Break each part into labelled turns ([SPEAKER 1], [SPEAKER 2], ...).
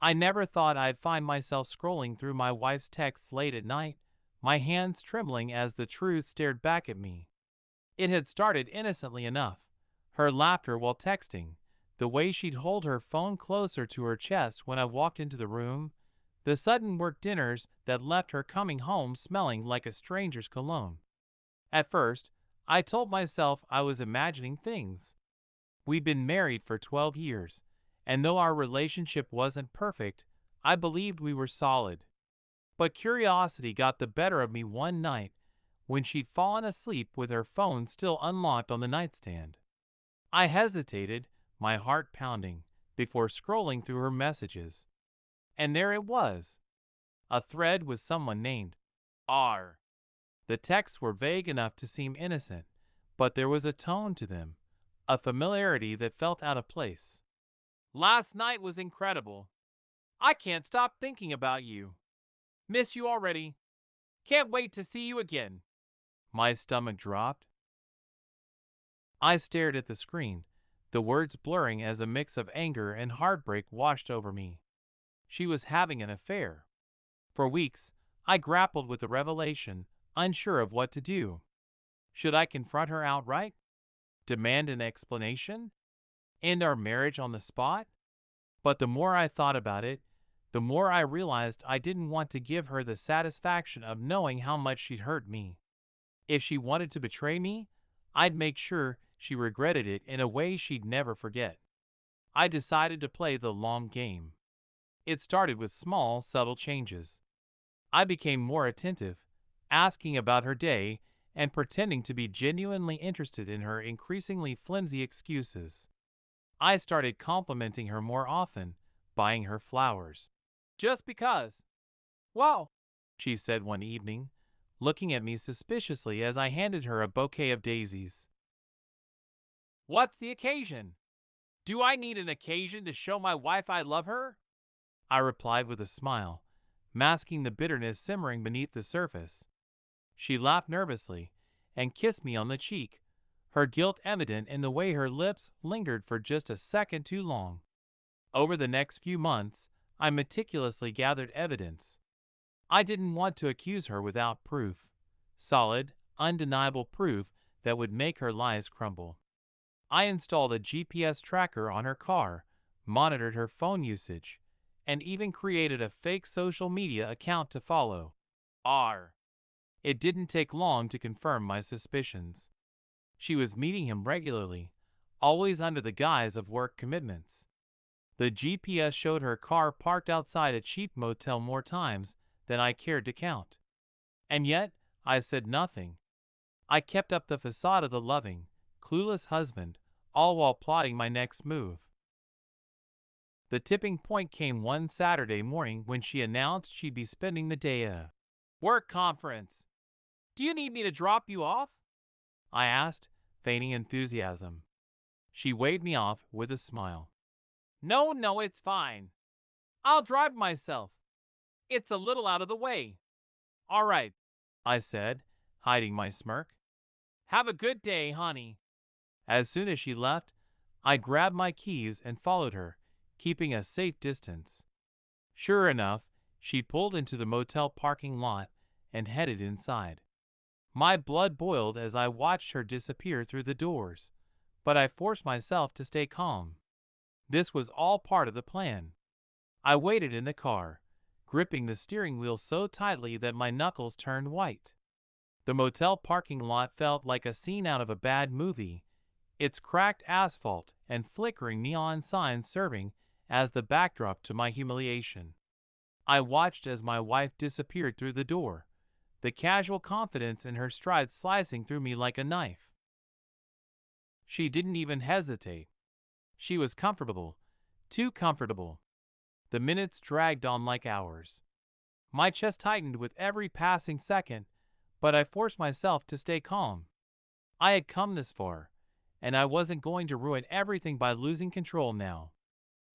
[SPEAKER 1] I never thought I'd find myself scrolling through my wife's texts late at night, my hands trembling as the truth stared back at me. It had started innocently enough. Her laughter while texting, the way she'd hold her phone closer to her chest when I walked into the room, the sudden work dinners that left her coming home smelling like a stranger's cologne. At first, I told myself I was imagining things. We'd been married for 12 years, and though our relationship wasn't perfect, I believed we were solid. But curiosity got the better of me one night when she'd fallen asleep with her phone still unlocked on the nightstand. I hesitated, my heart pounding, before scrolling through her messages. And there it was, a thread with someone named R. The texts were vague enough to seem innocent, but there was a tone to them, a familiarity that felt out of place. Last night was incredible. I can't stop thinking about you. Miss you already. Can't wait to see you again. My stomach dropped. I stared at the screen, the words blurring as a mix of anger and heartbreak washed over me. She was having an affair. For weeks, I grappled with the revelation, unsure of what to do. Should I confront her outright? Demand an explanation? End our marriage on the spot? But the more I thought about it, the more I realized I didn't want to give her the satisfaction of knowing how much she'd hurt me. If she wanted to betray me, I'd make sure she regretted it in a way she'd never forget. I decided to play the long game. It started with small, subtle changes. I became more attentive, asking about her day and pretending to be genuinely interested in her increasingly flimsy excuses. I started complimenting her more often, buying her flowers. Just because. Wow, she said one evening, looking at me suspiciously as I handed her a bouquet of daisies. What's the occasion? Do I need an occasion to show my wife I love her? I replied with a smile, masking the bitterness simmering beneath the surface. She laughed nervously and kissed me on the cheek, her guilt evident in the way her lips lingered for just a second too long. Over the next few months, I meticulously gathered evidence. I didn't want to accuse her without proof, solid, undeniable proof that would make her lies crumble. I installed a GPS tracker on her car, monitored her phone usage, and even created a fake social media account to follow. R. It didn't take long to confirm my suspicions. She was meeting him regularly, always under the guise of work commitments. The GPS showed her car parked outside a cheap motel more times than I cared to count. And yet, I said nothing. I kept up the facade of the loving, clueless husband, all while plotting my next move. The tipping point came one Saturday morning when she announced she'd be spending the day at a work conference. Do you need me to drop you off? I asked, feigning enthusiasm. She waved me off with a smile. No, it's fine. I'll drive myself. It's a little out of the way. All right, I said, hiding my smirk. Have a good day, honey. As soon as she left, I grabbed my keys and followed her, keeping a safe distance. Sure enough, she pulled into the motel parking lot and headed inside. My blood boiled as I watched her disappear through the doors, but I forced myself to stay calm. This was all part of the plan. I waited in the car, gripping the steering wheel so tightly that my knuckles turned white. The motel parking lot felt like a scene out of a bad movie, its cracked asphalt and flickering neon signs serving as the backdrop to my humiliation. I watched as my wife disappeared through the door, the casual confidence in her stride slicing through me like a knife. She didn't even hesitate. She was comfortable, too comfortable. The minutes dragged on like hours. My chest tightened with every passing second, but I forced myself to stay calm. I had come this far, and I wasn't going to ruin everything by losing control now.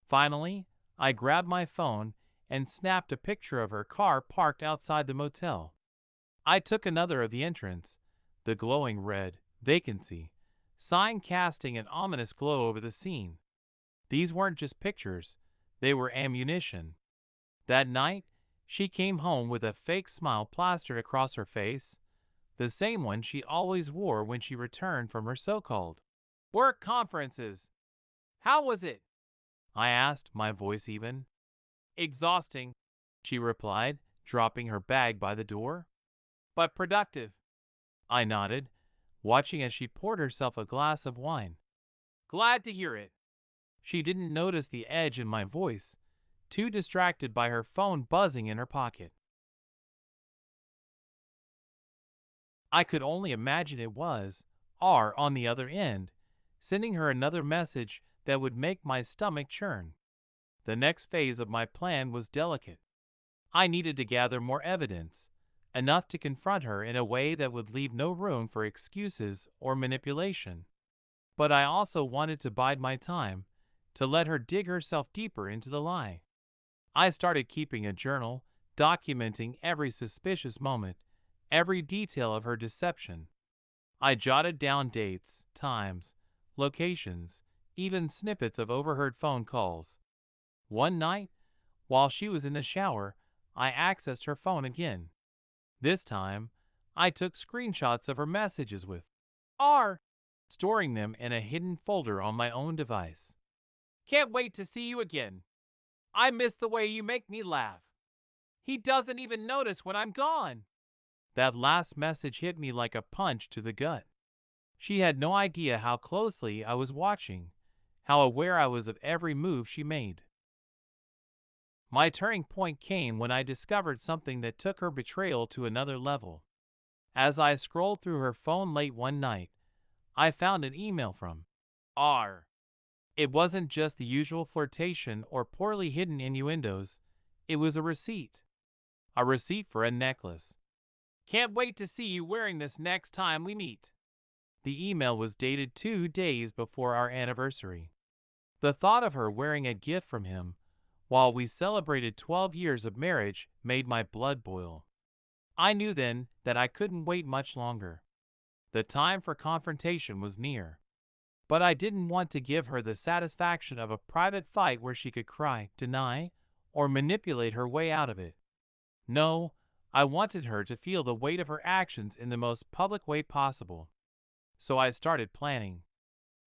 [SPEAKER 1] Finally, I grabbed my phone and snapped a picture of her car parked outside the motel. I took another of the entrance, the glowing red, vacancy, sign casting an ominous glow over the scene. These weren't just pictures, they were ammunition. That night, she came home with a fake smile plastered across her face, the same one she always wore when she returned from her so-called work conferences. How was it? I asked, my voice even. Exhausting, she replied, dropping her bag by the door. But productive. I nodded, watching as she poured herself a glass of wine. Glad to hear it. She didn't notice the edge in my voice, too distracted by her phone buzzing in her pocket. I could only imagine it was R on the other end, sending her another message that would make my stomach churn. The next phase of my plan was delicate. I needed to gather more evidence, enough to confront her in a way that would leave no room for excuses or manipulation. But I also wanted to bide my time, to let her dig herself deeper into the lie. I started keeping a journal, documenting every suspicious moment, every detail of her deception. I jotted down dates, times, locations, even snippets of overheard phone calls. One night, while she was in the shower, I accessed her phone again. This time, I took screenshots of her messages with R, storing them in a hidden folder on my own device. Can't wait to see you again. I miss the way you make me laugh. He doesn't even notice when I'm gone. That last message hit me like a punch to the gut. She had no idea how closely I was watching, how aware I was of every move she made. My turning point came when I discovered something that took her betrayal to another level. As I scrolled through her phone late one night, I found an email from R. It wasn't just the usual flirtation or poorly hidden innuendos, it was a receipt. A receipt for a necklace. Can't wait to see you wearing this next time we meet. The email was dated 2 days before our anniversary. The thought of her wearing a gift from him while we celebrated 12 years of marriage made my blood boil. I knew then that I couldn't wait much longer. The time for confrontation was near. But I didn't want to give her the satisfaction of a private fight where she could cry, deny, or manipulate her way out of it. No, I wanted her to feel the weight of her actions in the most public way possible. So I started planning.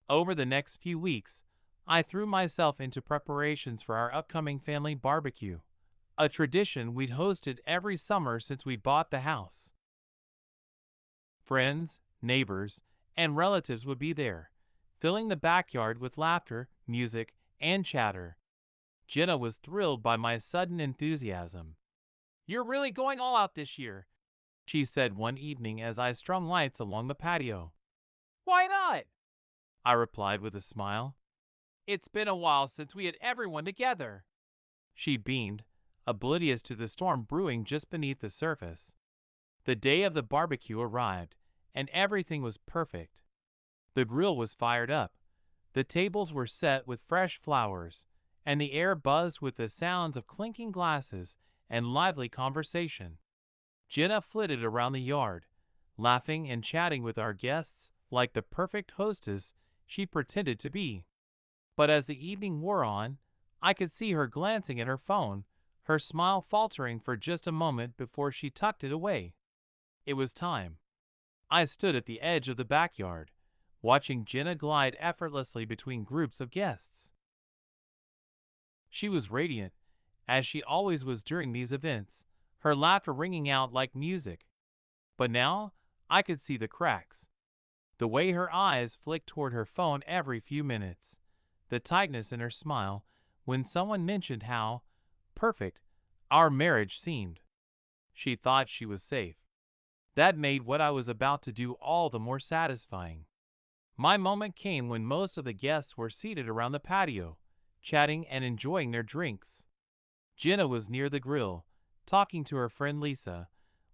[SPEAKER 1] Over the next few weeks, I threw myself into preparations for our upcoming family barbecue, a tradition we'd hosted every summer since we bought the house. Friends, neighbors, and relatives would be there, filling the backyard with laughter, music, and chatter. Jenna was thrilled by my sudden enthusiasm. You're really going all out this year, she said one evening as I strung lights along the patio. Why not? I replied with a smile. It's been a while since we had everyone together. She beamed, oblivious to the storm brewing just beneath the surface. The day of the barbecue arrived, and everything was perfect. The grill was fired up, the tables were set with fresh flowers, and the air buzzed with the sounds of clinking glasses and lively conversation. Jenna flitted around the yard, laughing and chatting with our guests like the perfect hostess she pretended to be. But as the evening wore on, I could see her glancing at her phone, her smile faltering for just a moment before she tucked it away. It was time. I stood at the edge of the backyard, watching Jenna glide effortlessly between groups of guests. She was radiant, as she always was during these events, her laughter ringing out like music. But now, I could see the cracks. The way her eyes flicked toward her phone every few minutes, the tightness in her smile when someone mentioned how perfect our marriage seemed. She thought she was safe. That made what I was about to do all the more satisfying. My moment came when most of the guests were seated around the patio, chatting and enjoying their drinks. Jenna was near the grill, talking to her friend Lisa,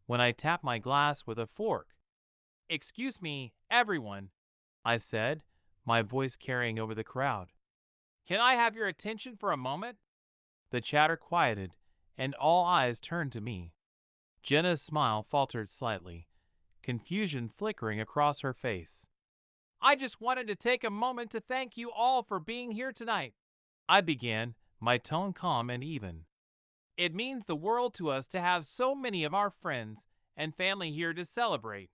[SPEAKER 1] when I tapped my glass with a fork. Excuse me, everyone, I said, my voice carrying over the crowd. Can I have your attention for a moment? The chatter quieted, and all eyes turned to me. Jenna's smile faltered slightly, confusion flickering across her face. I just wanted to take a moment to thank you all for being here tonight. I began, my tone calm and even. It means the world to us to have so many of our friends and family here to celebrate.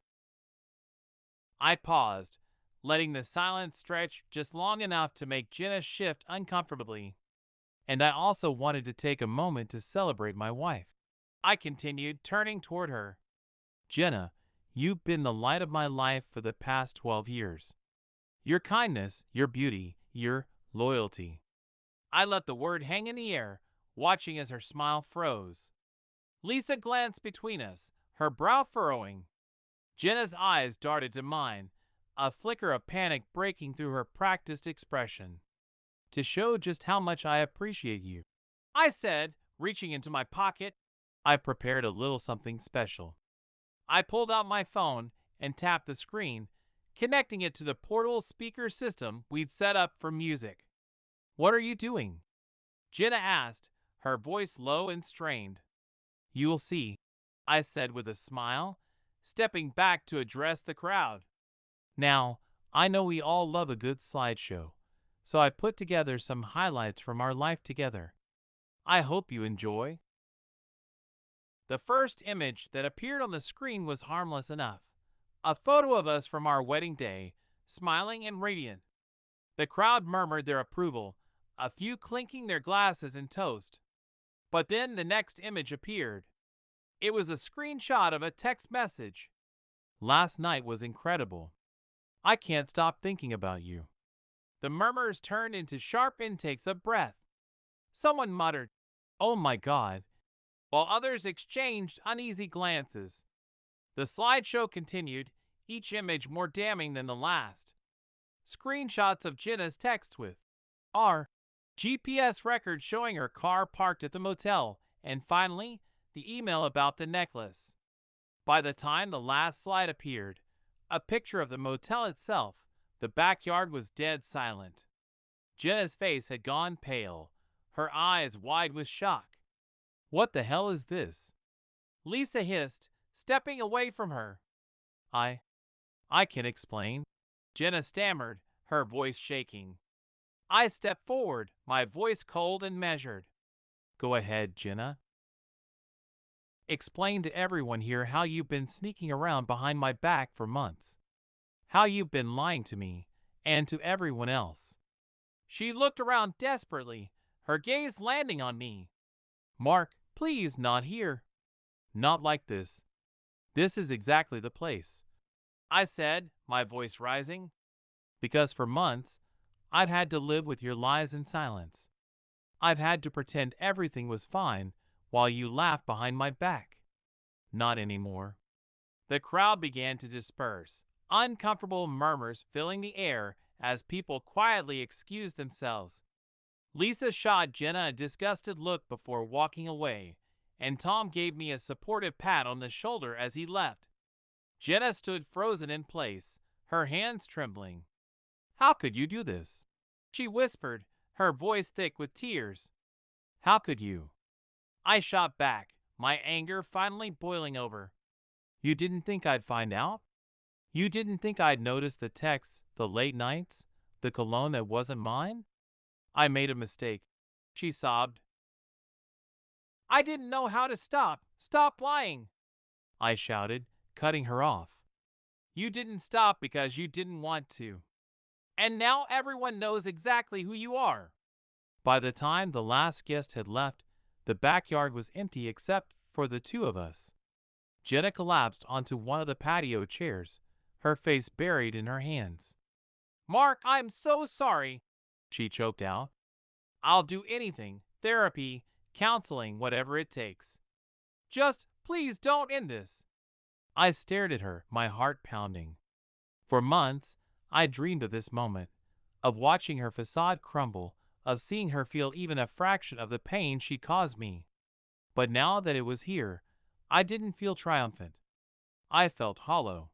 [SPEAKER 1] I paused, letting the silence stretch just long enough to make Jenna shift uncomfortably. And I also wanted to take a moment to celebrate my wife. I continued, turning toward her. Jenna, you've been the light of my life for the past 12 years. Your kindness, your beauty, your loyalty. I let the word hang in the air, watching as her smile froze. Lisa glanced between us, her brow furrowing. Jenna's eyes darted to mine, a flicker of panic breaking through her practiced expression. To show just how much I appreciate you, I said, reaching into my pocket. I prepared a little something special. I pulled out my phone and tapped the screen, connecting it to the portable speaker system we'd set up for music. What are you doing? Jenna asked, her voice low and strained. You'll see, I said with a smile, stepping back to address the crowd. Now, I know we all love a good slideshow, so I put together some highlights from our life together. I hope you enjoy. The first image that appeared on the screen was harmless enough. A photo of us from our wedding day, smiling and radiant. The crowd murmured their approval, a few clinking their glasses in toast. But then the next image appeared. It was a screenshot of a text message. Last night was incredible. I can't stop thinking about you. The murmurs turned into sharp intakes of breath. Someone muttered, "Oh my God," while others exchanged uneasy glances. The slideshow continued, each image more damning than the last. Screenshots of Jenna's text with our GPS record showing her car parked at the motel, and finally, the email about the necklace. By the time the last slide appeared, a picture of the motel itself, the backyard was dead silent. Jenna's face had gone pale, her eyes wide with shock. What the hell is this? Lisa hissed, stepping away from her. I I can explain. Jenna stammered, her voice shaking. I stepped forward, my voice cold and measured. Go ahead, Jenna. Explain to everyone here how you've been sneaking around behind my back for months. How you've been lying to me, and to everyone else. She looked around desperately, her gaze landing on me. Mark, please, not here. Not like this. This is exactly the place, I said, my voice rising. Because for months, I'd had to live with your lies in silence. I've had to pretend everything was fine while you laughed behind my back. Not anymore. The crowd began to disperse, uncomfortable murmurs filling the air as people quietly excused themselves. Lisa shot Jenna a disgusted look before walking away, and Tom gave me a supportive pat on the shoulder as he left. Jenna stood frozen in place, her hands trembling. How could you do this? She whispered, her voice thick with tears. How could you? I shot back, my anger finally boiling over. You didn't think I'd find out? You didn't think I'd notice the texts, the late nights, the cologne that wasn't mine? I made a mistake, she sobbed. I didn't know how to stop. Stop lying, I shouted, cutting her off. You didn't stop because you didn't want to. And now everyone knows exactly who you are. By the time the last guest had left, the backyard was empty except for the two of us. Jenna collapsed onto one of the patio chairs, her face buried in her hands. Mark, I'm so sorry, she choked out. I'll do anything, therapy, counseling, whatever it takes. Just please don't end this. I stared at her, my heart pounding. For months, I dreamed of this moment, of watching her facade crumble, of seeing her feel even a fraction of the pain she caused me. But now that it was here, I didn't feel triumphant. I felt hollow.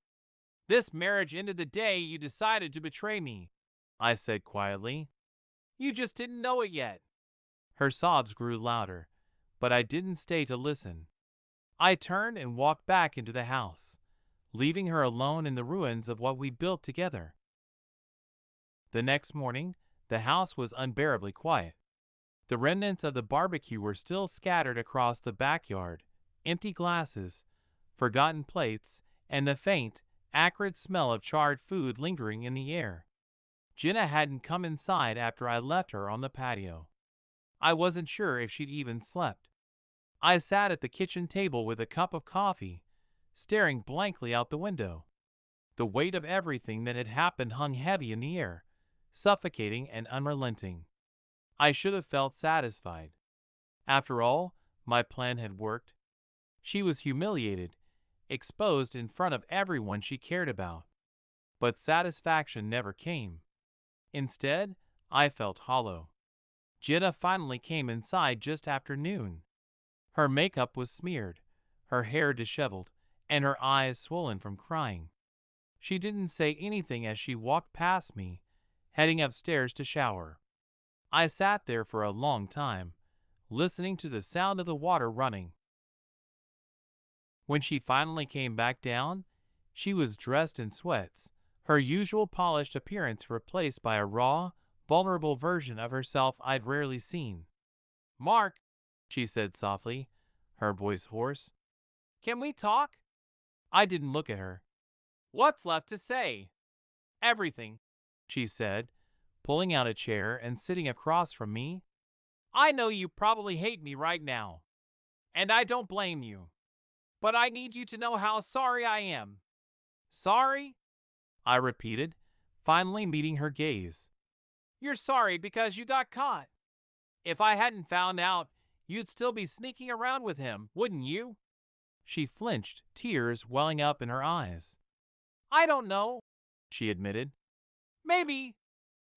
[SPEAKER 1] This marriage ended the day you decided to betray me, I said quietly. You just didn't know it yet. Her sobs grew louder, but I didn't stay to listen. I turned and walked back into the house, leaving her alone in the ruins of what we built together. The next morning, the house was unbearably quiet. The remnants of the barbecue were still scattered across the backyard, empty glasses, forgotten plates, and the faint, acrid smell of charred food lingering in the air. Jenna hadn't come inside after I left her on the patio. I wasn't sure if she'd even slept. I sat at the kitchen table with a cup of coffee, staring blankly out the window. The weight of everything that had happened hung heavy in the air, suffocating and unrelenting. I should have felt satisfied. After all, my plan had worked. She was humiliated, exposed in front of everyone she cared about. But satisfaction never came. Instead, I felt hollow. Jenna finally came inside just after noon. Her makeup was smeared, her hair disheveled, and her eyes swollen from crying. She didn't say anything as she walked past me, heading upstairs to shower. I sat there for a long time, listening to the sound of the water running. When she finally came back down, she was dressed in sweats, her usual polished appearance replaced by a raw, vulnerable version of herself I'd rarely seen. "Mark," she said softly, her voice hoarse, "can we talk?" I didn't look at her. "What's left to say?" "Everything," she said, pulling out a chair and sitting across from me. "I know you probably hate me right now, and I don't blame you. But I need you to know how sorry I am." "Sorry?" I repeated, finally meeting her gaze. "You're sorry because you got caught. If I hadn't found out, you'd still be sneaking around with him, wouldn't you?" She flinched, tears welling up in her eyes. "I don't know," she admitted. "Maybe,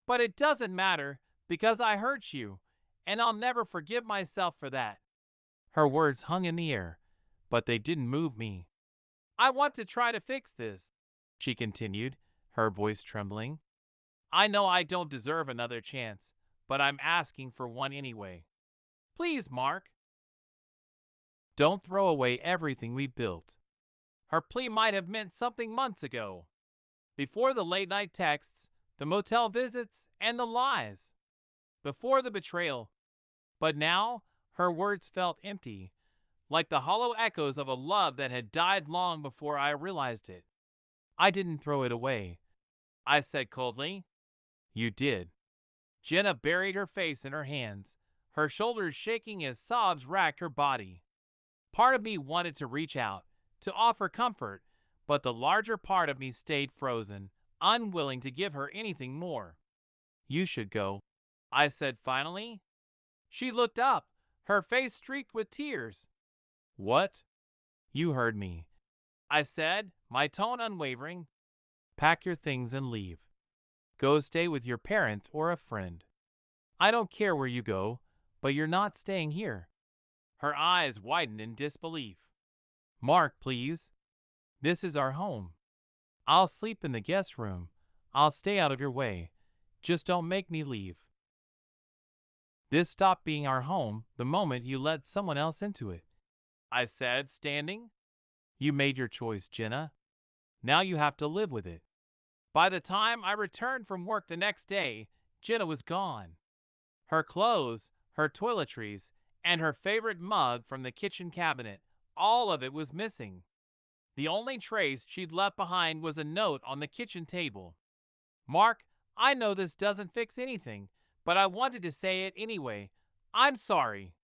[SPEAKER 1] but it doesn't matter because I hurt you, and I'll never forgive myself for that." Her words hung in the air, but they didn't move me. "I want to try to fix this," she continued, her voice trembling. "I know I don't deserve another chance, but I'm asking for one anyway. Please, Mark. Don't throw away everything we built." Her plea might have meant something months ago, before the late-night texts, the motel visits, and the lies, before the betrayal. But now, her words felt empty, like the hollow echoes of a love that had died long before I realized it. "I didn't throw it away," I said coldly. "You did." Jenna buried her face in her hands, her shoulders shaking as sobs racked her body. Part of me wanted to reach out, to offer comfort, but the larger part of me stayed frozen, unwilling to give her anything more. "You should go," I said finally. She looked up, her face streaked with tears. "What?" "You heard me," I said, my tone unwavering. "Pack your things and leave. Go stay with your parents or a friend. I don't care where you go, but you're not staying here." Her eyes widened in disbelief. "Mark, please. This is our home. I'll sleep in the guest room. I'll stay out of your way. Just don't make me leave." "This stopped being our home the moment you let someone else into it," I said, standing. "You made your choice, Jenna. Now you have to live with it." By the time I returned from work the next day, Jenna was gone. Her clothes, her toiletries, and her favorite mug from the kitchen cabinet, all of it was missing. The only trace she'd left behind was a note on the kitchen table. "Mark, I know this doesn't fix anything, but I wanted to say it anyway. I'm sorry.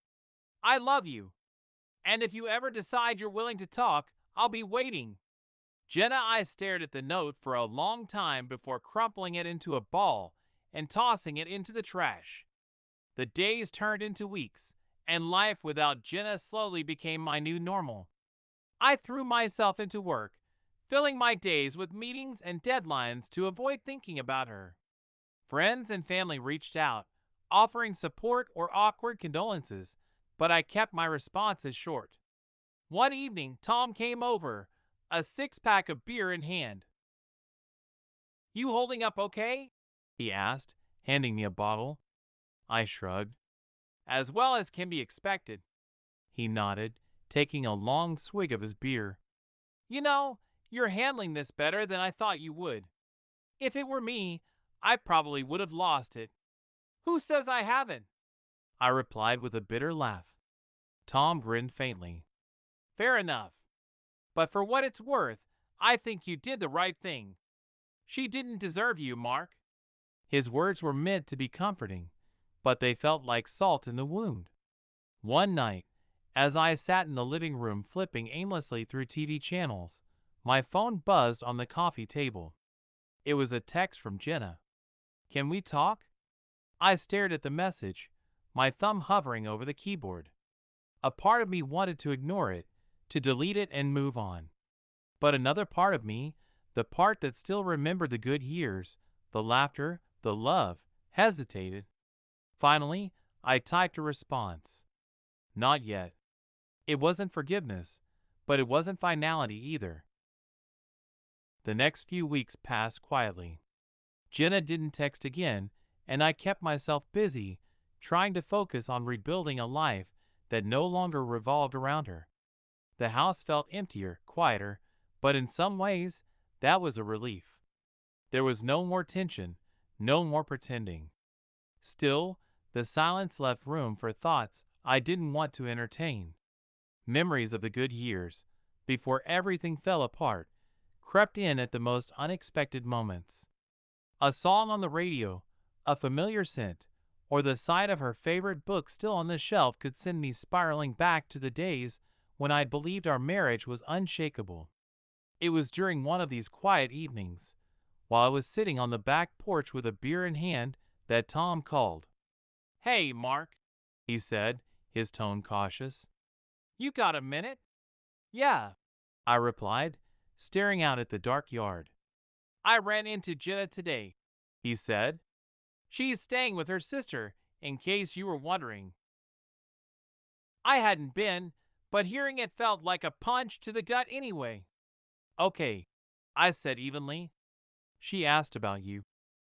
[SPEAKER 1] I love you. And if you ever decide you're willing to talk, I'll be waiting." Jenna I stared at the note for a long time before crumpling it into a ball and tossing it into the trash. The days turned into weeks, and life without Jenna slowly became my new normal. I threw myself into work, filling my days with meetings and deadlines to avoid thinking about her. Friends and family reached out, offering support or awkward condolences, but I kept my responses short. One evening, Tom came over, a six-pack of beer in hand. "You holding up okay?" he asked, handing me a bottle. I shrugged. "As well as can be expected." He nodded, taking a long swig of his beer. "You know, you're handling this better than I thought you would. If it were me, I probably would have lost it." "Who says I haven't?" I replied with a bitter laugh. Tom grinned faintly. Fair enough. But for what it's worth, I think you did the right thing. She didn't deserve you, Mark. His words were meant to be comforting, but they felt like salt in the wound. One night, as I sat in the living room flipping aimlessly through TV channels, my phone buzzed on the coffee table. It was a text from Jenna. Can we talk? I stared at the message, my thumb hovering over the keyboard. A part of me wanted to ignore it, to delete it and move on. But another part of me, the part that still remembered the good years, the laughter, the love, hesitated. Finally, I typed a response. Not yet. It wasn't forgiveness, but it wasn't finality either. The next few weeks passed quietly. Jenna didn't text again, and I kept myself busy, trying to focus on rebuilding a life that no longer revolved around her. The house felt emptier, quieter, but in some ways, that was a relief. There was no more tension, no more pretending. Still, the silence left room for thoughts I didn't want to entertain. Memories of the good years, before everything fell apart, crept in at the most unexpected moments. A song on the radio, a familiar scent, or the sight of her favorite book still on the shelf could send me spiraling back to the days when I'd believed our marriage was unshakable. It was during one of these quiet evenings, while I was sitting on the back porch with a beer in hand, that Tom called. Hey, Mark, he said, his tone cautious. You got a minute? Yeah, I replied, staring out at the dark yard. I ran into Jenna today, he said. She's staying with her sister, in case you were wondering. I hadn't been, but hearing it felt like a punch to the gut anyway. Okay, I said evenly. She asked about you.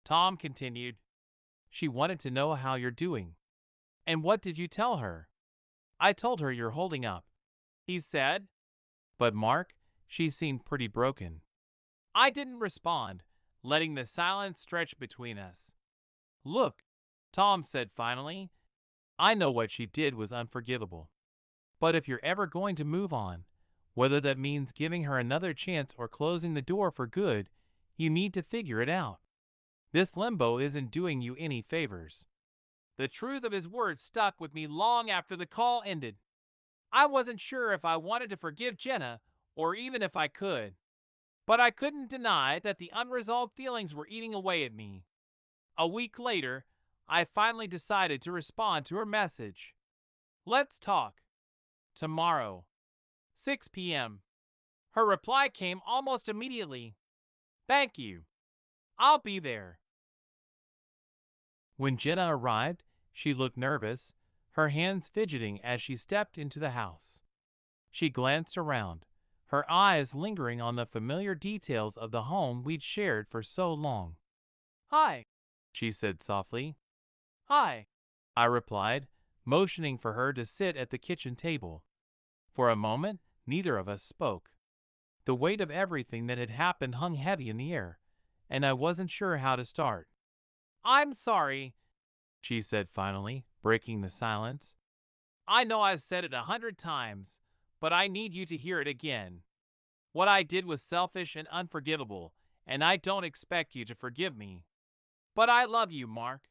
[SPEAKER 1] Tom continued. She wanted to know how you're doing. And what did you tell her? I told her you're holding up, he said. But Mark, she seemed pretty broken. I didn't respond, letting the silence stretch between us. Look, Tom said finally, I know what she did was unforgivable. But if you're ever going to move on, whether that means giving her another chance or closing the door for good, you need to figure it out. This limbo isn't doing you any favors. The truth of his words stuck with me long after the call ended. I wasn't sure if I wanted to forgive Jenna or even if I could. But I couldn't deny that the unresolved feelings were eating away at me. A week later, I finally decided to respond to her message. Let's talk. Tomorrow. 6 p.m. Her reply came almost immediately. Thank you. I'll be there. When Jenna arrived, she looked nervous, her hands fidgeting as she stepped into the house. She glanced around, her eyes lingering on the familiar details of the home we'd shared for so long. Hi, she said softly. Hi, I replied, motioning for her to sit at the kitchen table. For a moment, neither of us spoke. The weight of everything that had happened hung heavy in the air, and I wasn't sure how to start. I'm sorry, she said finally, breaking the silence. I know I've said it 100 times, but I need you to hear it again. What I did was selfish and unforgivable, and I don't expect you to forgive me. But I love you, Mark.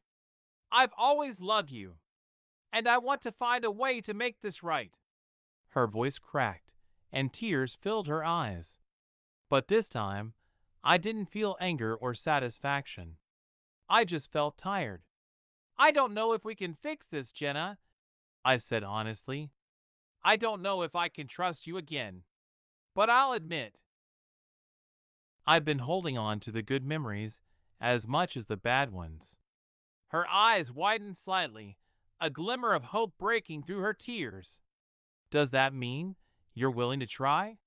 [SPEAKER 1] I've always loved you, and I want to find a way to make this right. Her voice cracked, and tears filled her eyes. But this time, I didn't feel anger or satisfaction. I just felt tired. I don't know if we can fix this, Jenna, I said honestly. I don't know if I can trust you again. But I'll admit, I've been holding on to the good memories as much as the bad ones. Her eyes widened slightly, a glimmer of hope breaking through her tears. Does that mean you're willing to try?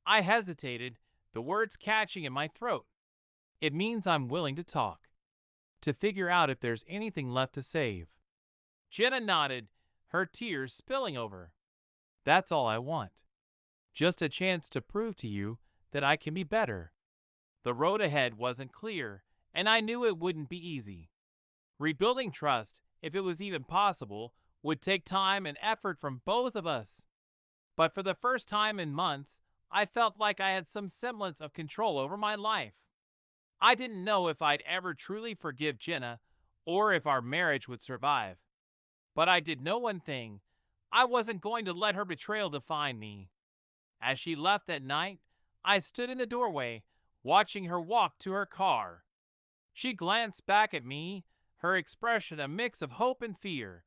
[SPEAKER 1] I hesitated, the words catching in my throat. It means I'm willing to talk, to figure out if there's anything left to save. Jenna nodded, her tears spilling over. That's all I want. Just a chance to prove to you that I can be better. The road ahead wasn't clear, and I knew it wouldn't be easy. Rebuilding trust, if it was even possible, would take time and effort from both of us. But for the first time in months, I felt like I had some semblance of control over my life. I didn't know if I'd ever truly forgive Jenna or if our marriage would survive. But I did know one thing: I wasn't going to let her betrayal define me. As she left that night, I stood in the doorway, watching her walk to her car. She glanced back at me, her expression a mix of hope and fear.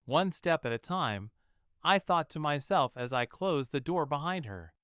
[SPEAKER 1] One step at a time, I thought to myself as I closed the door behind her.